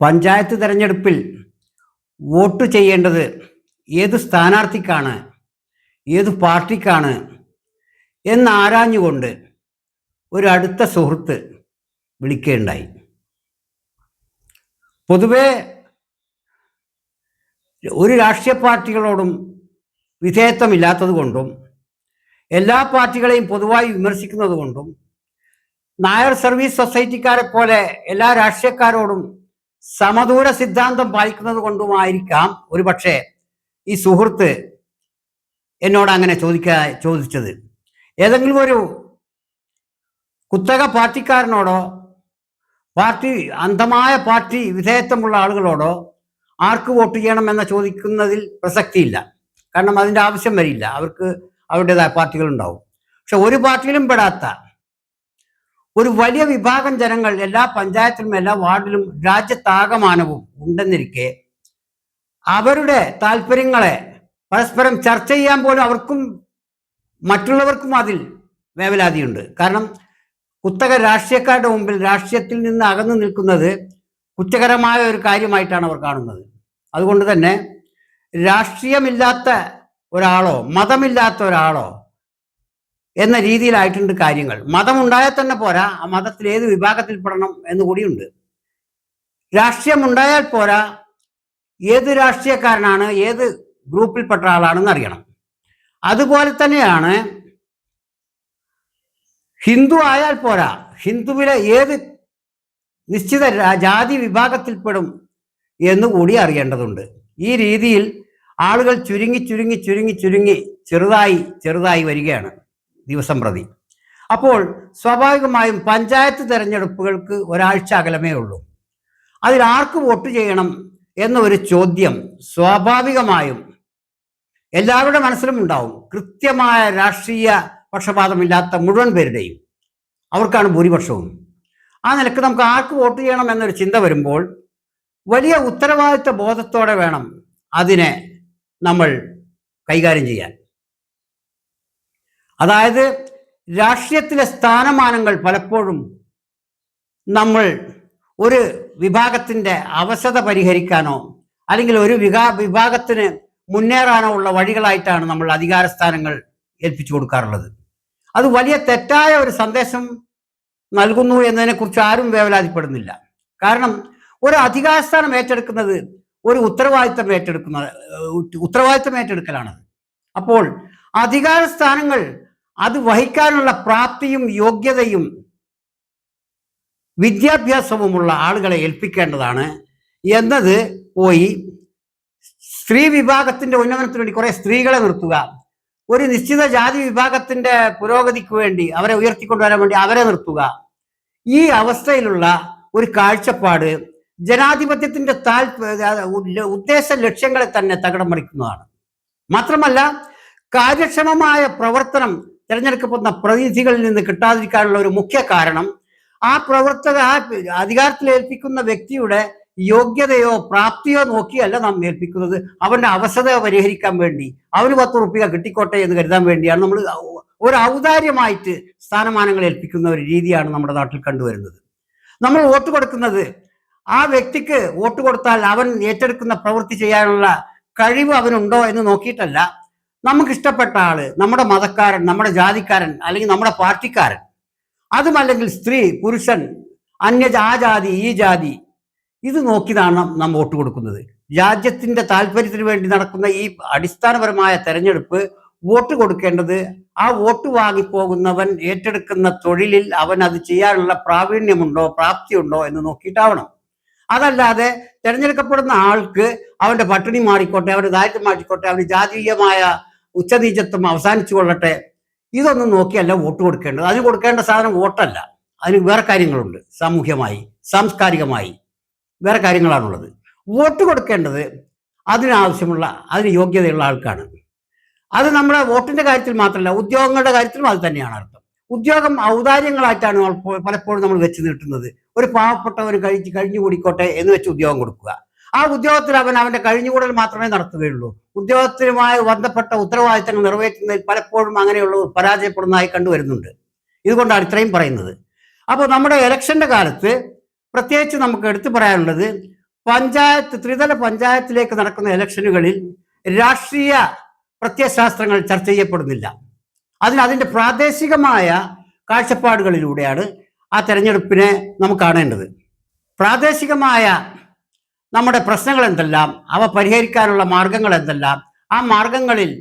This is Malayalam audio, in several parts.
പഞ്ചായത്ത് തെരഞ്ഞെടുപ്പിൽ വോട്ട് ചെയ്യേണ്ടത് ഏത് സ്ഥാനാർത്ഥിക്കാണ്, ഏത് പാർട്ടിക്കാണ് എന്നാരാഞ്ഞുകൊണ്ട് ഒരു അടുത്ത സുഹൃത്ത് വിളിക്കുകയുണ്ടായി. പൊതുവെ ഒരു രാഷ്ട്രീയ പാർട്ടികളോടും വിധേയത്വമില്ലാത്തത് കൊണ്ടും എല്ലാ പാർട്ടികളെയും പൊതുവായി വിമർശിക്കുന്നത് കൊണ്ടും നായർ സർവീസ് സൊസൈറ്റിക്കാരെ പോലെ എല്ലാ രാഷ്ട്രീയക്കാരോടും സമദൂര സിദ്ധാന്തം പാലിക്കുന്നത് കൊണ്ടുമായിരിക്കാം ഒരു പക്ഷേ ഈ സുഹൃത്ത് എന്നോട് അങ്ങനെ ചോദിച്ചത്. ഏതെങ്കിലും ഒരു കുത്തക പാർട്ടിക്കാരനോടോ അന്ധമായ പാർട്ടി വിധേയത്വമുള്ള ആളുകളോടോ ആർക്ക് വോട്ട് ചെയ്യണം എന്ന ചോദിക്കുന്നതിൽ പ്രസക്തിയില്ല. കാരണം അതിൻ്റെ ആവശ്യം വരില്ല. അവർക്ക് അവരുടേതായ പാർട്ടികളുണ്ടാവും. പക്ഷെ ഒരു പാർട്ടിയിലും പെടാത്ത ഒരു വലിയ വിഭാഗം ജനങ്ങൾ എല്ലാ പഞ്ചായത്തിലും എല്ലാ വാർഡിലും രാജ്യത്താകമാനവും ഉണ്ടെന്നിരിക്കെ അവരുടെ താല്പര്യങ്ങളെ പരസ്പരം ചർച്ച ചെയ്യാൻ പോലും അവർക്കും മറ്റുള്ളവർക്കും അതിൽ വേവലാതിയുണ്ട്. കാരണം കുത്തക രാഷ്ട്രീയക്കാരുടെ മുമ്പിൽ രാഷ്ട്രീയത്തിൽ നിന്ന് അകന്നു നിൽക്കുന്നത് കുറ്റകരമായ ഒരു കാര്യമായിട്ടാണ് അവർ കാണുന്നത്. അതുകൊണ്ട് തന്നെ രാഷ്ട്രീയമില്ലാത്ത ഒരാളോ മതമില്ലാത്ത ഒരാളോ എന്ന രീതിയിലായിട്ടുണ്ട് കാര്യങ്ങൾ. മതമുണ്ടായാൽ തന്നെ പോരാ, ആ മതത്തിൽ ഏത് വിഭാഗത്തിൽപ്പെടണം എന്നുകൂടിയുണ്ട്. രാഷ്ട്രീയം ഉണ്ടായാൽ പോരാ, ഏത് രാഷ്ട്രീയക്കാരനാണ്, ഏത് ഗ്രൂപ്പിൽപ്പെട്ട ആളാണെന്ന് അറിയണം. അതുപോലെ തന്നെയാണ് ഹിന്ദു ആയാൽ പോരാ, ഹിന്ദുവിലെ ഏത് നിശ്ചിത ജാതി വിഭാഗത്തിൽപ്പെടും എന്നുകൂടി അറിയേണ്ടതുണ്ട്. ഈ രീതിയിൽ ആളുകൾ ചുരുങ്ങി ചെറുതായി വരികയാണ് ദിവസം പ്രതി. അപ്പോൾ സ്വാഭാവികമായും പഞ്ചായത്ത് തെരഞ്ഞെടുപ്പുകൾക്ക് ഒരാഴ്ച അകലമേ ഉള്ളൂ. അതിൽ ആർക്ക് വോട്ട് ചെയ്യണം എന്ന ഒരു ചോദ്യം സ്വാഭാവികമായും എല്ലാവരുടെ മനസ്സിലും ഉണ്ടാവും. കൃത്യമായ രാഷ്ട്രീയ പക്ഷപാതമില്ലാത്ത മുഴുവൻ പേരുടെയും, അവർക്കാണ് ഭൂരിപക്ഷവും. ആ നിലക്ക് നമുക്ക് ആർക്ക് വോട്ട് ചെയ്യണം എന്നൊരു ചിന്ത വരുമ്പോൾ വലിയ ഉത്തരവാദിത്വ ബോധത്തോടെ വേണം അതിനെ നമ്മൾ കൈകാര്യം ചെയ്യാൻ. അതായത് രാഷ്ട്രീയത്തിലെ സ്ഥാനമാനങ്ങൾ പലപ്പോഴും നമ്മൾ ഒരു വിഭാഗത്തിൻ്റെ അവശത പരിഹരിക്കാനോ അല്ലെങ്കിൽ ഒരു വിഭാഗത്തിന് മുന്നേറാനോ ഉള്ള വഴികളായിട്ടാണ് നമ്മൾ അധികാര സ്ഥാനങ്ങൾ ഏൽപ്പിച്ചു കൊടുക്കാറുള്ളത്. അത് വലിയ തെറ്റായ ഒരു സന്ദേശം നൽകുന്നു എന്നതിനെക്കുറിച്ച് ആരും വേവലാതിപ്പെടുന്നില്ല. കാരണം ഒരു അധികാരസ്ഥാനം ഏറ്റെടുക്കുന്നത് ഒരു ഉത്തരവാദിത്തം ഏറ്റെടുക്കലാണ്. അപ്പോൾ അധികാര സ്ഥാനങ്ങൾ അത് വഹിക്കാനുള്ള പ്രാപ്തിയും യോഗ്യതയും വിദ്യാഭ്യാസവുമുള്ള ആളുകളെ ഏൽപ്പിക്കേണ്ടതാണ് എന്നത് പോയി സ്ത്രീ വിഭാഗത്തിന്റെ ഉന്നമനത്തിന് വേണ്ടി കുറെ സ്ത്രീകളെ നിർത്തുക, ഒരു നിശ്ചിത ജാതി വിഭാഗത്തിന്റെ പുരോഗതിക്ക് വേണ്ടി അവരെ ഉയർത്തിക്കൊണ്ടുവരാൻ വേണ്ടി അവരെ നിർത്തുക, ഈ അവസ്ഥയിലുള്ള ഒരു കാഴ്ചപ്പാട് ജനാധിപത്യത്തിന്റെ ഉദ്ദേശ ലക്ഷ്യങ്ങളെ തന്നെ തകിടം മറിക്കുന്നതാണ്. മാത്രമല്ല കാര്യക്ഷമമായ പ്രവർത്തനം തിരഞ്ഞെടുക്കപ്പെടുന്ന പ്രതിനിധികളിൽ നിന്ന് കിട്ടാതിരിക്കാനുള്ള ഒരു മുഖ്യ കാരണം ആ അധികാരത്തിൽ ഏൽപ്പിക്കുന്ന വ്യക്തിയുടെ യോഗ്യതയോ പ്രാപ്തിയോ നോക്കിയല്ല നാം ഏൽപ്പിക്കുന്നത്. അവന്റെ അവസ്ഥ പരിഹരിക്കാൻ വേണ്ടി അവന് 10 റുപ്യ കിട്ടിക്കോട്ടെ എന്ന് കരുതാൻ വേണ്ടിയാണ് നമ്മൾ ഒരു ഔദാര്യമായിട്ട് സ്ഥാനമാനങ്ങൾ ഏൽപ്പിക്കുന്ന ഒരു രീതിയാണ് നമ്മുടെ നാട്ടിൽ കണ്ടുവരുന്നത്. നമ്മൾ വോട്ട് കൊടുക്കുന്നത് ആ വ്യക്തിക്ക് വോട്ട് കൊടുത്താൽ അവൻ ഏറ്റെടുക്കുന്ന പ്രവൃത്തി ചെയ്യാനുള്ള കഴിവ് അവനുണ്ടോ എന്ന് നോക്കിയിട്ടല്ല, നമുക്കിഷ്ടപ്പെട്ട ആള്, നമ്മുടെ മതക്കാരൻ, നമ്മുടെ ജാതിക്കാരൻ അല്ലെങ്കിൽ നമ്മുടെ പാർട്ടിക്കാരൻ, അതുമല്ലെങ്കിൽ സ്ത്രീ, പുരുഷൻ, ആ ജാതി ഈ ജാതി, ഇത് നോക്കിയാണ് നാം വോട്ട് കൊടുക്കുന്നത്. രാജ്യത്തിന്റെ താല്പര്യത്തിന് വേണ്ടി നടക്കുന്ന ഈ അടിസ്ഥാനപരമായ തെരഞ്ഞെടുപ്പ് വോട്ട് കൊടുക്കേണ്ടത് ആ വോട്ട് വാങ്ങിപ്പോകുന്നവൻ ഏറ്റെടുക്കുന്ന തൊഴിലിൽ അവൻ അത് ചെയ്യാനുള്ള പ്രാവീണ്യമുണ്ടോ പ്രാപ്തിയുണ്ടോ എന്ന് നോക്കിയിട്ടാവണം. അതല്ലാതെ തിരഞ്ഞെടുക്കപ്പെടുന്ന ആൾക്ക് അവന്റെ പട്ടിണി മാറിക്കോട്ടെ, അവന്റെ ദാരിദ്ര്യം മാറിക്കോട്ടെ, അവന് ജാതീയമായ ഉച്ചനീചത്വം അവസാനിച്ചു കൊള്ളട്ടെ, ഇതൊന്നും നോക്കിയല്ല വോട്ട് കൊടുക്കേണ്ടത്. അതിന് കൊടുക്കേണ്ട സാധനം വോട്ടല്ല, അതിന് വേറെ കാര്യങ്ങളുണ്ട്. സാമൂഹ്യമായി സാംസ്കാരികമായി വേറെ കാര്യങ്ങളാണുള്ളത്. വോട്ട് കൊടുക്കേണ്ടത് അതിന് യോഗ്യതയുള്ള ആൾക്കാണ്. അത് നമ്മുടെ വോട്ടിന്റെ കാര്യത്തിൽ മാത്രമല്ല, ഉദ്യോഗങ്ങളുടെ കാര്യത്തിലും അത് തന്നെയാണ് അർത്ഥം. ഉദ്യോഗം ഔദാര്യങ്ങളായിട്ടാണ് പലപ്പോഴും നമ്മൾ വെച്ച് നീട്ടുന്നത്. ഒരു പാവപ്പെട്ടവന് കഴിഞ്ഞുകൂടിക്കോട്ടെ എന്ന് വെച്ച് ഉദ്യോഗം കൊടുക്കുക. ആ ഉദ്യോഗത്തിൽ അവന്റെ കഴിഞ്ഞുകൂടൽ മാത്രമേ നടത്തുകയുള്ളൂ. ഉദ്യോഗത്തിനുമായി ബന്ധപ്പെട്ട ഉത്തരവാദിത്തങ്ങൾ നിറവേറ്റുന്നതിൽ പലപ്പോഴും അങ്ങനെയുള്ള പരാജയപ്പെടുന്നതായി കണ്ടുവരുന്നുണ്ട്. ഇതുകൊണ്ടാണ് ഇത്രയും പറയുന്നത്. അപ്പോൾ നമ്മുടെ ഇലക്ഷന്റെ കാലത്ത് പ്രത്യേകിച്ച് നമുക്ക് എടുത്തു പറയാനുള്ളത്, ത്രിതല പഞ്ചായത്തിലേക്ക് നടക്കുന്ന ഇലക്ഷനുകളിൽ രാഷ്ട്രീയ പ്രത്യയശാസ്ത്രങ്ങൾ ചർച്ച ചെയ്യപ്പെടുന്നില്ല. അതിന്റെ പ്രാദേശികമായ കാഴ്ചപ്പാടുകളിലൂടെയാണ് ആ തെരഞ്ഞെടുപ്പിനെ നമുക്ക് കാണേണ്ടത്. പ്രാദേശികമായ നമ്മുടെ പ്രശ്നങ്ങൾ എന്തെല്ലാം, അവ പരിഹരിക്കാനുള്ള മാർഗങ്ങൾ എന്തെല്ലാം, ആ മാർഗങ്ങളിൽ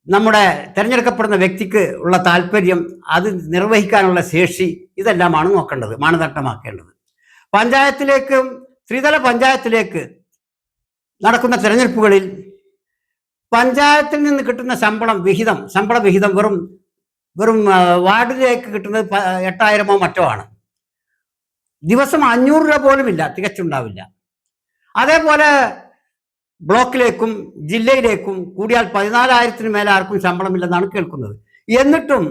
നമ്മുടെ തിരഞ്ഞെടുക്കപ്പെടുന്ന വ്യക്തിക്ക് ഉള്ള താല്പര്യം, അത് നിർവഹിക്കാനുള്ള ശേഷി, ഇതെല്ലാമാണ് നോക്കേണ്ടത്, മാനദണ്ഡമാക്കേണ്ടത്. ത്രിതല പഞ്ചായത്തിലേക്ക് നടക്കുന്ന തിരഞ്ഞെടുപ്പുകളിൽ പഞ്ചായത്തിൽ നിന്ന് കിട്ടുന്ന ശമ്പള വിഹിതം വെറും വാർഡിലേക്ക് കിട്ടുന്നത് 8000 മറ്റോ ആണ്. ദിവസം 500 രൂപ പോലും ഇല്ല, തികച്ചുണ്ടാവില്ല. അതേപോലെ ബ്ലോക്കിലേക്കും ജില്ലയിലേക്കും കൂടിയാൽ 14,000 മേലെ ആർക്കും ശമ്പളമില്ലെന്നാണ് കേൾക്കുന്നത്. എന്നിട്ടും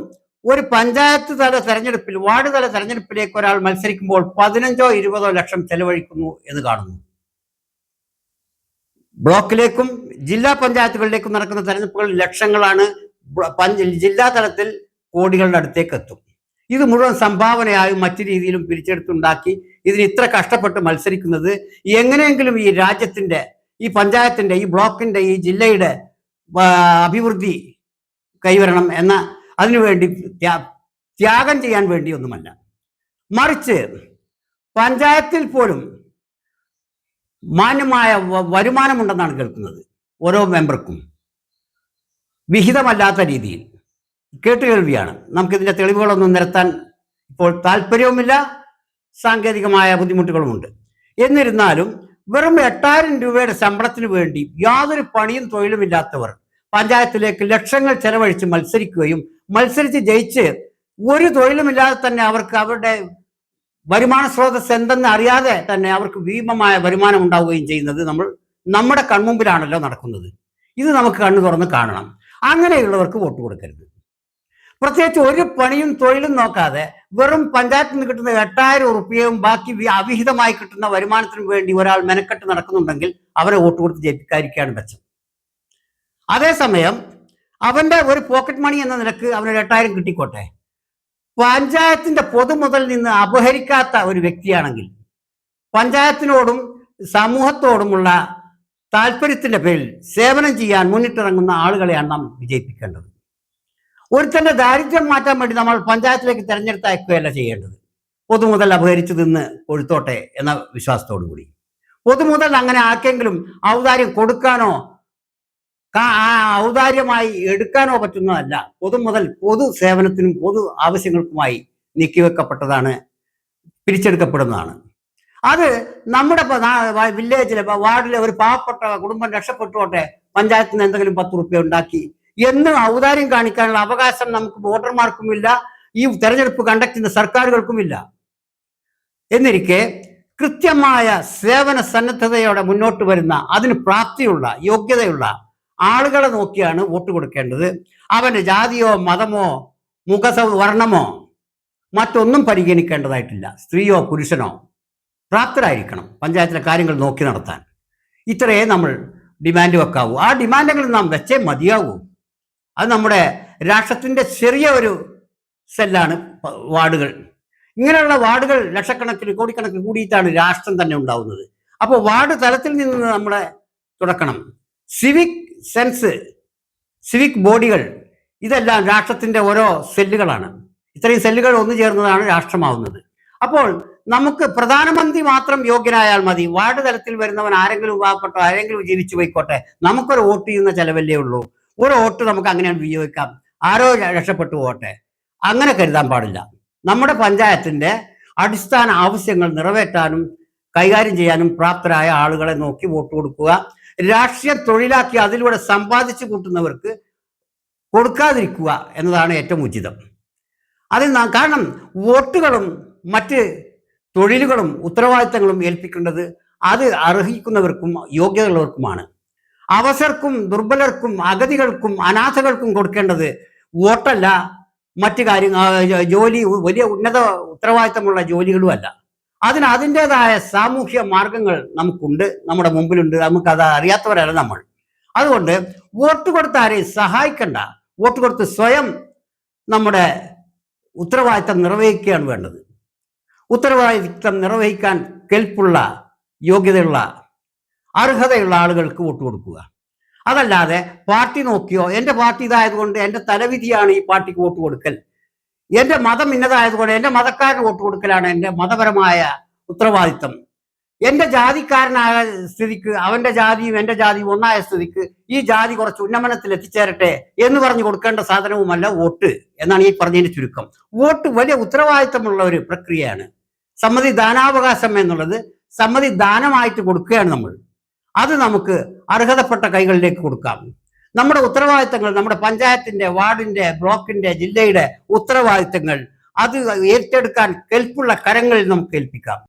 ഒരു പഞ്ചായത്ത് തല തെരഞ്ഞെടുപ്പിൽ, വാർഡ് തല തെരഞ്ഞെടുപ്പിലേക്ക് ഒരാൾ മത്സരിക്കുമ്പോൾ 15-20 ലക്ഷം ചെലവഴിക്കുന്നു എന്ന് കാണുന്നു. ബ്ലോക്കിലേക്കും ജില്ലാ പഞ്ചായത്തുകളിലേക്കും നടക്കുന്ന തെരഞ്ഞെടുപ്പുകൾ ലക്ഷങ്ങളാണ്, ജില്ലാ തലത്തിൽ കോടികളുടെ അടുത്തേക്ക് എത്തും. ഇത് മുഴുവൻ സംഭാവനയായും മറ്റു രീതിയിലും പിരിച്ചെടുത്തുണ്ടാക്കി ഇതിന് ഇത്ര കഷ്ടപ്പെട്ട് മത്സരിക്കുന്നത് എങ്ങനെയെങ്കിലും ഈ രാജ്യത്തിന്റെ, ഈ പഞ്ചായത്തിന്റെ, ഈ ബ്ലോക്കിന്റെ, ഈ ജില്ലയുടെ അഭിവൃദ്ധി കൈവരണം എന്ന അതിനുവേണ്ടി ത്യാഗം ചെയ്യാൻ വേണ്ടിയൊന്നുമല്ല. മറിച്ച് പഞ്ചായത്തിൽ പോലും മാന്യമായ വരുമാനമുണ്ടെന്നാണ് കേൾക്കുന്നത്. ഓരോ മെമ്പർക്കും വിഹിതമല്ലാത്ത രീതിയിൽ കേട്ടുകേൾവിയാണ്. നമുക്കിതിൻ്റെ തെളിവുകളൊന്നും നിരത്താൻ ഇപ്പോൾ താല്പര്യവുമില്ല, സാങ്കേതികമായ ബുദ്ധിമുട്ടുകളുമുണ്ട്. എന്നിരുന്നാലും വെറും 8000 രൂപയുടെ ശമ്പളത്തിന് വേണ്ടി യാതൊരു പണിയും തൊഴിലുമില്ലാത്തവർ പഞ്ചായത്തിലേക്ക് ലക്ഷങ്ങൾ ചെലവഴിച്ച് മത്സരിച്ച് ജയിച്ച് ഒരു തൊഴിലുമില്ലാതെ തന്നെ അവർക്ക് അവരുടെ വരുമാന സ്രോതസ് എന്തെന്ന് അറിയാതെ തന്നെ അവർക്ക് ഭീമമായ വരുമാനം ഉണ്ടാവുകയും ചെയ്യുന്നത് നമ്മുടെ കൺമുമ്പിലാണല്ലോ നടക്കുന്നത്. ഇത് നമുക്ക് കണ്ണു തുറന്ന് കാണണം. അങ്ങനെയുള്ളവർക്ക് വോട്ട് കൊടുക്കരുത്. പ്രത്യേകിച്ച് ഒരു പണിയും തൊഴിലും നോക്കാതെ വെറും പഞ്ചായത്തിൽ നിന്ന് കിട്ടുന്ന 8000 റുപ്യയും ബാക്കി അവിഹിതമായി കിട്ടുന്ന വരുമാനത്തിനു വേണ്ടി ഒരാൾ മെനക്കെട്ട് നടക്കുന്നുണ്ടെങ്കിൽ അവരെ വോട്ട് കൊടുത്ത് ജയിപ്പിക്കാതിരിക്കുകയാണ് മെച്ചം. അതേസമയം അവന്റെ ഒരു പോക്കറ്റ് മണി എന്ന നിലക്ക് അവനൊരു 8000 കിട്ടിക്കോട്ടെ. പഞ്ചായത്തിന്റെ പൊതുമുതലിൽ നിന്ന് അപഹരിക്കാത്ത ഒരു വ്യക്തിയാണെങ്കിൽ പഞ്ചായത്തിനോടും സമൂഹത്തോടുമുള്ള താല്പര്യത്തിന്റെ പേരിൽ സേവനം ചെയ്യാൻ മുന്നിട്ടിറങ്ങുന്ന ആളുകളെയാണ് നാം വിജയിപ്പിക്കേണ്ടത്. ഒരുത്തന്റെ ദാരിദ്ര്യം മാറ്റാൻ വേണ്ടി നമ്മൾ പഞ്ചായത്തിലേക്ക് തെരഞ്ഞെടുത്തയക്കുകയല്ല ചെയ്യേണ്ടത്. പൊതുമുതൽ അപഹരിച്ചു നിന്ന് കൊഴുത്തോട്ടെ എന്ന വിശ്വാസത്തോടു കൂടി. പൊതുമുതൽ അങ്ങനെ ആർക്കെങ്കിലും ഔദാര്യം കൊടുക്കാനോ ഔദാര്യമായി എടുക്കാനോ പറ്റുന്നതല്ല. പൊതുമുതൽ പൊതു സേവനത്തിനും പൊതു ആവശ്യങ്ങൾക്കുമായി നീക്കിവെക്കപ്പെട്ടതാണ്, പിരിച്ചെടുക്കപ്പെടുന്നതാണ്. അത് നമ്മുടെ വില്ലേജിലെ വാർഡിലെ ഒരു പാവപ്പെട്ട കുടുംബം രക്ഷപ്പെട്ടുകൊട്ടെ, പഞ്ചായത്തിൽ നിന്ന് എന്തെങ്കിലും 10 റുപ്യ ഉണ്ടാക്കി എന്ന് ഔദാര്യം കാണിക്കാനുള്ള അവകാശം നമുക്ക് വോട്ടർമാർക്കുമില്ല, ഈ തെരഞ്ഞെടുപ്പ് കണ്ടക്ട് ചെയ്യുന്ന സർക്കാരുകൾക്കുമില്ല. എന്നിരിക്കെ കൃത്യമായ സേവന സന്നദ്ധതയോടെ മുന്നോട്ട് വരുന്ന, അതിന് പ്രാപ്തിയുള്ള, യോഗ്യതയുള്ള ആളുകളെ നോക്കിയാണ് വോട്ട് കൊടുക്കേണ്ടത്. അവന് ജാതിയോ മതമോ വർണ്ണമോ മറ്റൊന്നും പരിഗണിക്കേണ്ടതായിട്ടില്ല. സ്ത്രീയോ പുരുഷനോ പ്രാപ്തരായിരിക്കണം പഞ്ചായത്തിലെ കാര്യങ്ങൾ നോക്കി നടത്താൻ. ഇത്രയേ നമ്മൾ ഡിമാൻഡ് വെക്കാവൂ. ആ ഡിമാൻഡുകൾ നാം വെച്ചേ മതിയാവൂ. അത് നമ്മുടെ രാഷ്ട്രത്തിൻ്റെ ചെറിയ ഒരു സെല്ലാണ് വാർഡുകൾ. ഇങ്ങനെയുള്ള വാർഡുകൾ ലക്ഷക്കണക്കിന് കോടിക്കണക്കിന് കൂടിയിട്ടാണ് രാഷ്ട്രം തന്നെ ഉണ്ടാവുന്നത്. അപ്പോൾ വാർഡ് തലത്തിൽ നിന്ന് നമ്മളെ തുടക്കണം. സിവിക് സെൻസ്, സിവിക് ബോഡികൾ, ഇതെല്ലാം രാഷ്ട്രത്തിൻ്റെ ഓരോ സെല്ലുകളാണ്. ഇത്രയും സെല്ലുകൾ ഒന്നു ചേർന്നതാണ് രാഷ്ട്രമാവുന്നത്. അപ്പോൾ നമുക്ക് പ്രധാനമന്ത്രി മാത്രം യോഗ്യനായാൽ മതി. വാർഡ് തലത്തിൽ വരുന്നവൻ ആരെങ്കിലും പാവപ്പെട്ടോ ആരെങ്കിലും ജീവിച്ചു പോയിക്കോട്ടെ, നമുക്കൊരു വോട്ട് ചെയ്യുന്ന ചെലവല്ലേ ഉള്ളൂ. ഒരു വോട്ട് നമുക്ക് അങ്ങനെയാണ് വിനിയോഗിക്കാം, ആരോ രക്ഷപ്പെട്ടു പോട്ടെ, അങ്ങനെ കരുതാൻ പാടില്ല. നമ്മുടെ പഞ്ചായത്തിന്റെ അടിസ്ഥാന ആവശ്യങ്ങൾ നിറവേറ്റാനും കൈകാര്യം ചെയ്യാനും പ്രാപ്തരായ ആളുകളെ നോക്കി വോട്ട് കൊടുക്കുക. രാഷ്ട്രീയം തൊഴിലാക്കി അതിലൂടെ സമ്പാദിച്ചു കൂട്ടുന്നവർക്ക് കൊടുക്കാതിരിക്കുക എന്നതാണ് ഏറ്റവും ഉചിതം. കാരണം വോട്ടുകളും മറ്റ് തൊഴിലുകളും ഉത്തരവാദിത്തങ്ങളും ഏൽപ്പിക്കേണ്ടത് അത് അർഹിക്കുന്നവർക്കും യോഗ്യതയുള്ളവർക്കുമാണ്. അവസർക്കും ദുർബലർക്കും അഗതികൾക്കും അനാഥകൾക്കും കൊടുക്കേണ്ടത് വോട്ടല്ല, മറ്റു ജോലി, വലിയ ഉന്നത ഉത്തരവാദിത്തമുള്ള ജോലികളുമല്ല. അതിൻ്റെതായ സാമൂഹ്യ മാർഗങ്ങൾ നമുക്കുണ്ട്, നമ്മുടെ മുമ്പിലുണ്ട്. നമുക്കത് അറിയാത്തവരല്ല നമ്മൾ. അതുകൊണ്ട് വോട്ട് കൊടുത്ത് ആരെയും സഹായിക്കണ്ട, വോട്ട് കൊടുത്ത് സ്വയം നമ്മുടെ ഉത്തരവാദിത്തം നിർവഹിക്കുകയാണ് വേണ്ടത്. ഉത്തരവാദിത്തം നിർവഹിക്കാൻ കെൽപ്പുള്ള യോഗ്യതയുള്ള അർഹതയുള്ള ആളുകൾക്ക് വോട്ട് കൊടുക്കുക. അതല്ലാതെ പാർട്ടി നോക്കിയോ എൻ്റെ പാർട്ടി ഇതായതുകൊണ്ട് എൻ്റെ തലവിധിയാണ് ഈ പാർട്ടിക്ക് വോട്ട് കൊടുക്കൽ, എൻ്റെ മതം ഇന്നതായതുകൊണ്ട് എൻ്റെ മതക്കാരന് വോട്ട് കൊടുക്കലാണ് എൻ്റെ മതപരമായ ഉത്തരവാദിത്തം, എൻ്റെ ജാതിക്കാരനായ സ്ഥിതിക്ക് അവൻ്റെ ജാതിയും എൻ്റെ ജാതിയും ഒന്നായ സ്ഥിതിക്ക് ഈ ജാതി കുറച്ച് ഉന്നമനത്തിൽ എത്തിച്ചേരട്ടെ എന്ന് പറഞ്ഞു കൊടുക്കേണ്ട സാധനവുമല്ല വോട്ട് എന്നാണ് ഈ പറഞ്ഞതിന്റെ ചുരുക്കം. വോട്ട് വലിയ ഉത്തരവാദിത്തമുള്ള ഒരു പ്രക്രിയയാണ്. സമ്മതിദാനാവകാശം എന്നുള്ളത് സമ്മതിദാനമായിട്ട് കൊടുക്കുകയാണ് നമ്മൾ. അത് നമുക്ക് അർഹതപ്പെട്ട കൈകളിലേക്ക് കൊടുക്കാം. നമ്മുടെ ഉത്തരവാദിത്തങ്ങൾ, നമ്മുടെ പഞ്ചായത്തിന്റെ, വാർഡിന്റെ, ബ്ലോക്കിന്റെ, ജില്ലയുടെ ഉത്തരവാദിത്തങ്ങൾ അത് ഏറ്റെടുക്കാൻ കെൽപ്പുള്ള കരങ്ങളിൽ നമുക്ക് ഏൽപ്പിക്കാം.